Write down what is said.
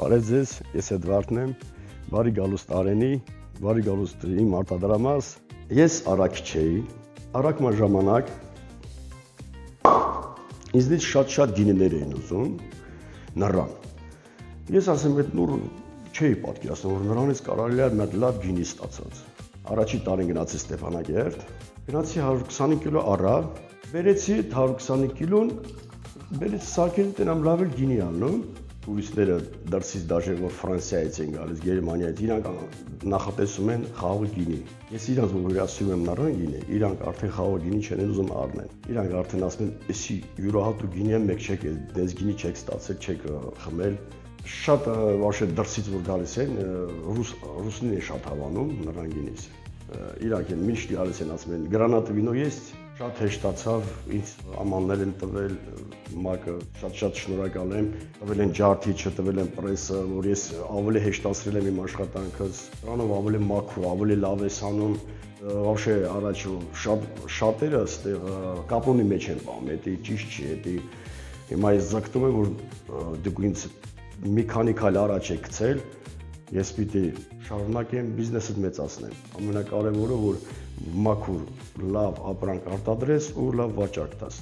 Բարև ձեզ, ես Էդվարդն եմ, բարի գալուստ Արենի, բարի գալուստ իմ արտադրամաս։ Ես առաքիչ էի, առաքման ժամանակ ինձնից շատ գինիներ էին ուզում, նռան։ Ես ասեմ, այդ նուռ չէի պատկերացնում, որ նրանից կարելի է մի լավ գինի ստացած։ Առաջի տարին գնացի Ստեփանագերտ, գնացի 125 կիլո առա, բերեցի 125 կիլոն, բերեցի սարքերի տնամ լավ էլ գինի անում։ Տուրիստները դրսից դաժե որ Ֆրանսիայից են գալիս, Գերմանիայից, իրանք նախատեսում են խաղաղ գինի։ Ես իրանք որ ասում եմ նռան գինի, իրանք արդեն խաղաղ գինի չեն ուզում առնեն։ Իրանք արդեն ասում են, «Էսի յուրահատուկ գինի է, մեկ չեք, դες գինի չեք ստացել, չեք խմել»։ Շատ вообще դրսից որ գալիս են, ռուսներին են շատ հավանում նռան գինից։ Իրանք են միշտ գալիս են ասում են, «Гранат вино есть»։ Շատ հեշտացավ, ինձ ամաններ են տվել, մակը շատ շնորհակալ եմ, տվել են ջարդիչը, տվել են պրեսը, որ ես ավելի հեշտացրել եմ իմ աշխատանքս, դրանով ավելի մաքուր, ավելի լավ ես անում, вообще առաջ շատերը այստեղ կապոնի մեջ են պահում, դա ճիշտ չի, դա հիմա ես զգտում եմ, որ դուք ինձ մի քանի քայլ առաջ եք գցել, ես պիտի շարունակեմ բիզնեսը մեծացնեմ, ամենակարևորը որ մաքուր, լավ ապրանք արտադրես ու լավ վաճառք տաս։